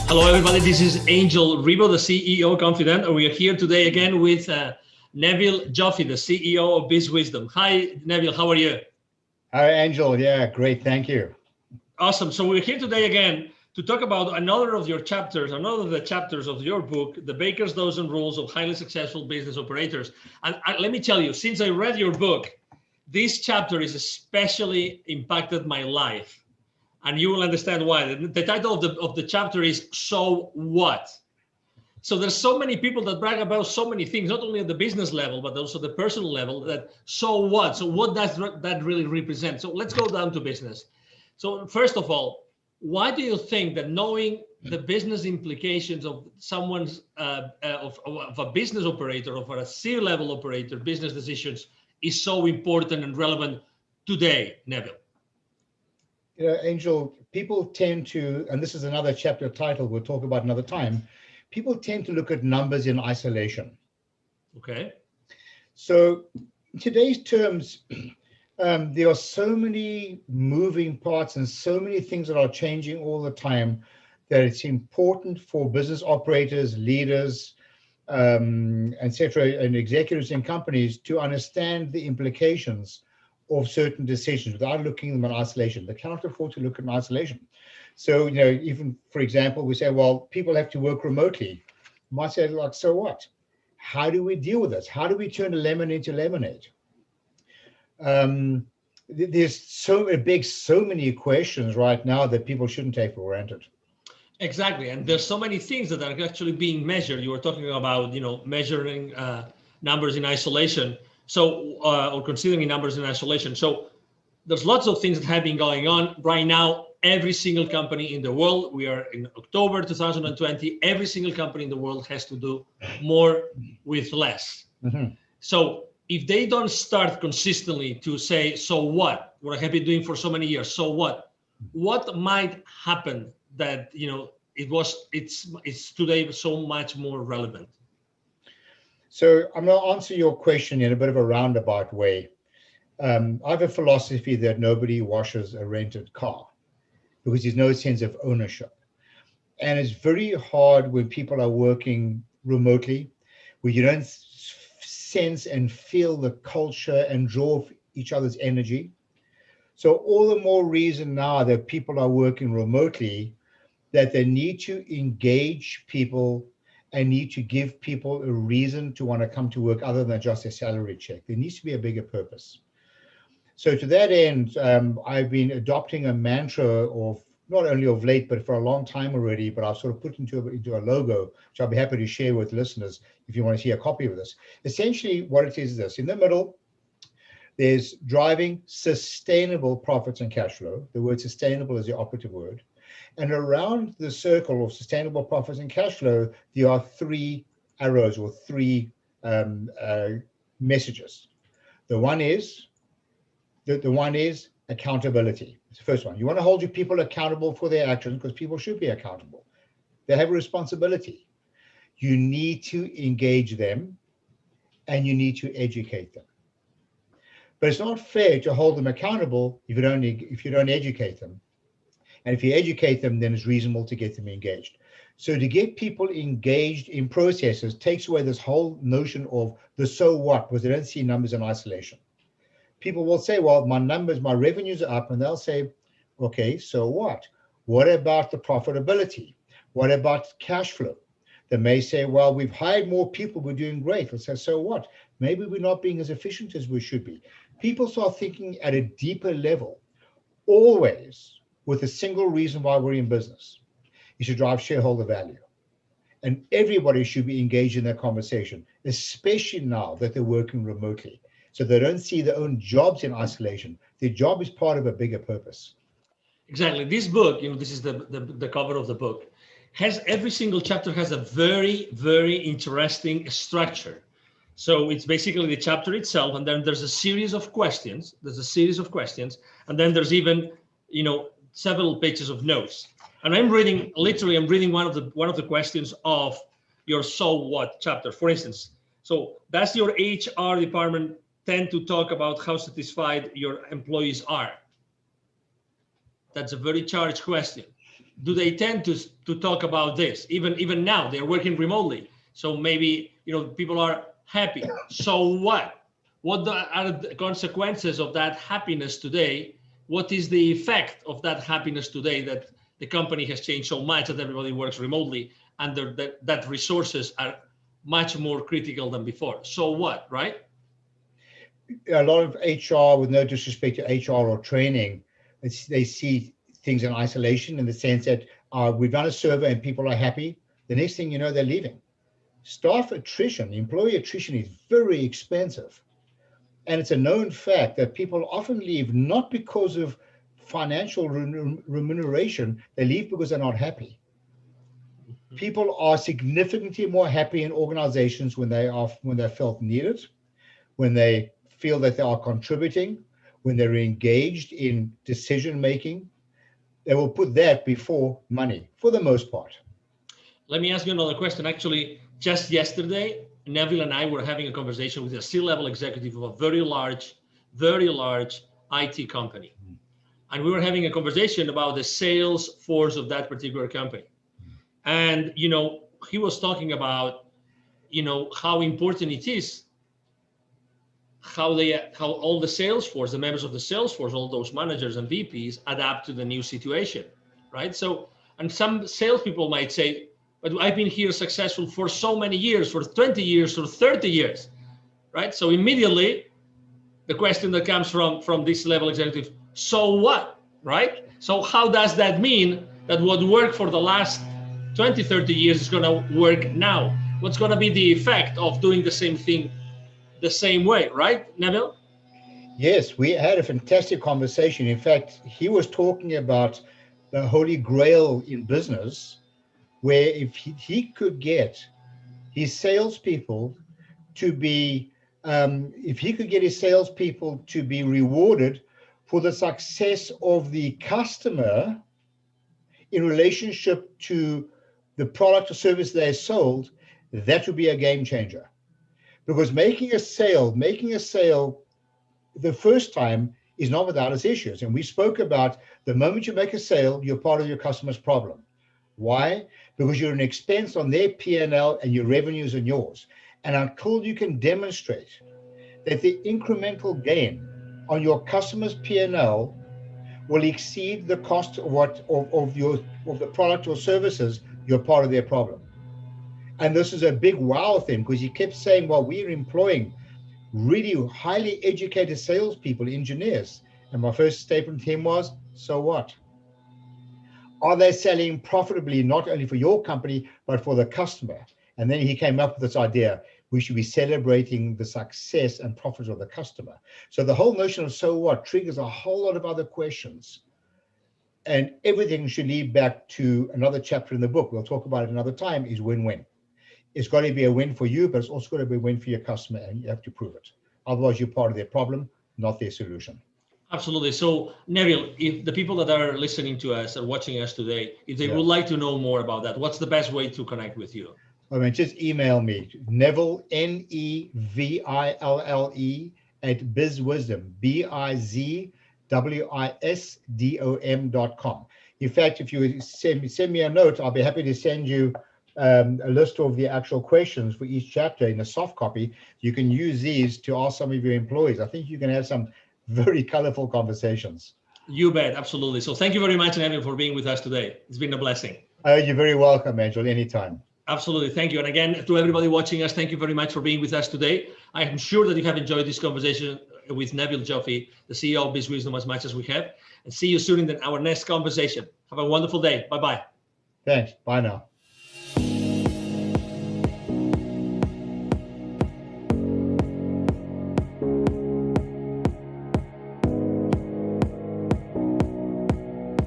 Hello, everybody. This is Angel Ribo, the CEO Confident, and we are here today again with Neville Joffe, the CEO of Biz Wisdom. Hi, Neville. How are you? Hi, Angel. Yeah, great. Thank you. Awesome. So we're here today again to talk about another of your chapters, another of the chapters of your book, The Baker's Dozen Rules of Highly Successful Business Operators. And let me tell you, since I read your book, this chapter has especially impacted my life. And you will understand why. The title of the chapter is So What? So there's so many people that brag about so many things, not only at the business level, but also the personal level, that so what? So what does that really represent? So let's go down to business. So first of all, why do you think that knowing the business implications of someone's, of a business operator, of a C-level operator, business decisions is so important and relevant today, Neville? You know, Angel, people tend to, and this is another chapter title we'll talk about another time, people tend to look at numbers in isolation. Okay. So in today's terms, there are so many moving parts and so many things that are changing all the time that it's important for business operators, leaders, etc., and executives in companies to understand the implications of certain decisions without looking at them in isolation. They cannot afford to look in isolation. So, you know, even for example, we say, well, people have to work remotely. You might say, like, so what? How do we deal with this? How do we turn a lemon into lemonade? There's so many questions right now that people shouldn't take for granted. Exactly, and there's so many things that are actually being measured. You were talking about, measuring numbers in isolation. So, or considering numbers in isolation. So, there's lots of things that have been going on right now. Every single company in the world, we are in October 2020. Every single company in the world has to do more with less. Mm-hmm. So, if they don't start consistently to say, so what? What I have been doing for so many years. So what? What might happen that it's today so much more relevant? So I'm going to answer your question in a bit of a roundabout way. I have a philosophy that nobody washes a rented car because there's no sense of ownership. And it's very hard when people are working remotely, where you don't sense and feel the culture and draw each other's energy. So all the more reason now that people are working remotely that they need to engage people and need to give people a reason to want to come to work other than just a salary check. There needs to be a bigger purpose. So to that end, I've been adopting a mantra of not only of late, but for a long time already, but I've sort of put into a logo, which I'll be happy to share with listeners if you want to see a copy of this. Essentially what it is this: in the middle, there's driving sustainable profits and cash flow. The word sustainable is the operative word. And around the circle of sustainable profits and cash flow, there are three arrows or three messages. The one is accountability. It's the first one. You want to hold your people accountable for their actions because people should be accountable. They have a responsibility. You need to engage them and you need to educate them. But it's not fair to hold them accountable if you don't educate them. And if you educate them, then it's reasonable to get them engaged. So to get people engaged in processes takes away this whole notion of the so what, because they don't see numbers in isolation. People will say, well, my revenues are up, and they'll say, okay, so what? What about the profitability? What about cash flow? They may say, well, we've hired more people, we're doing great. We'll say, so what? Maybe we're not being as efficient as we should be. People start thinking at a deeper level, always with a single reason why we're in business, is to drive shareholder value. And everybody should be engaged in that conversation, especially now that they're working remotely. So they don't see their own jobs in isolation. Their job is part of a bigger purpose. Exactly. This book, this is the cover of the book, every single chapter has a very, very interesting structure. So it's basically the chapter itself, and then there's a series of questions. And then there's even, several pages of notes. And I'm reading one of the questions of your So What chapter. For instance, so does your HR department tend to talk about how satisfied your employees are? That's a very charged question. do they tend to talk about this? Even now, they're working remotely. So maybe, people are happy. So what? What are the consequences of that happiness today? What is the effect of that happiness today that the company has changed so much that everybody works remotely and that resources are much more critical than before? So what, right? A lot of HR, with no disrespect to HR or training, they see things in isolation in the sense that we've done a survey and people are happy. The next thing you know, they're leaving. Staff attrition, employee attrition is very expensive. And it's a known fact that people often leave not because of financial remuneration, they leave because they're not happy. People are significantly more happy in organizations when they felt needed, when they feel that they are contributing, when they're engaged in decision making. They will put that before money for the most part. Let me ask you another question. Actually, just yesterday, Neville and I were having a conversation with a C-level executive of a very large IT company. And we were having a conversation about the sales force of that particular company. And, he was talking about, how important it is, how all the sales force, the members of the sales force, all those managers and VPs adapt to the new situation, right? So, and some salespeople might say, but I've been here successful for so many years, for 20 years or 30 years, right? So immediately the question that comes from this level executive, so what, right? So how does that mean that what worked for the last 20, 30 years is going to work now? What's going to be the effect of doing the same thing the same way, right, Neville? Yes, we had a fantastic conversation. In fact, he was talking about the holy grail in business, where if he could get his salespeople to be, rewarded for the success of the customer in relationship to the product or service they sold, that would be a game changer. Because making a sale the first time is not without its issues. And we spoke about the moment you make a sale, you're part of your customer's problem. Why? Because you're an expense on their P&L and your revenues are yours. And until you can demonstrate that the incremental gain on your customer's P&L will exceed the cost of the product or services, you're part of their problem. And this is a big wow thing, because he kept saying, well, we're employing really highly educated salespeople, engineers. And my first statement to him was, so what? Are they selling profitably, not only for your company, but for the customer? And then he came up with this idea, we should be celebrating the success and profits of the customer. So the whole notion of so what triggers a whole lot of other questions. And everything should lead back to another chapter in the book. We'll talk about it another time, is win-win. It's got to be a win for you, but it's also got to be a win for your customer, and you have to prove it. Otherwise, you're part of their problem, not their solution. Absolutely. So, Neville, if the people that are listening to us or watching us today, if they would like to know more about that, what's the best way to connect with you? I mean, just email me, Neville, Neville, at bizwisdom, bizwisdom.com. In fact, if you send me a note, I'll be happy to send you a list of the actual questions for each chapter in a soft copy. You can use these to ask some of your employees. I think you can have some very colorful conversations. You bet, absolutely. So thank you very much, Neville, for being with us today. It's been a blessing. You're very welcome, Angel, anytime. Absolutely, thank you. And again, to everybody watching us, thank you very much for being with us today. I am sure that you have enjoyed this conversation with Neville Joffe, the CEO of BizWisdom, as much as we have. And see you soon in our next conversation. Have a wonderful day. Bye-bye. Thanks. Bye now.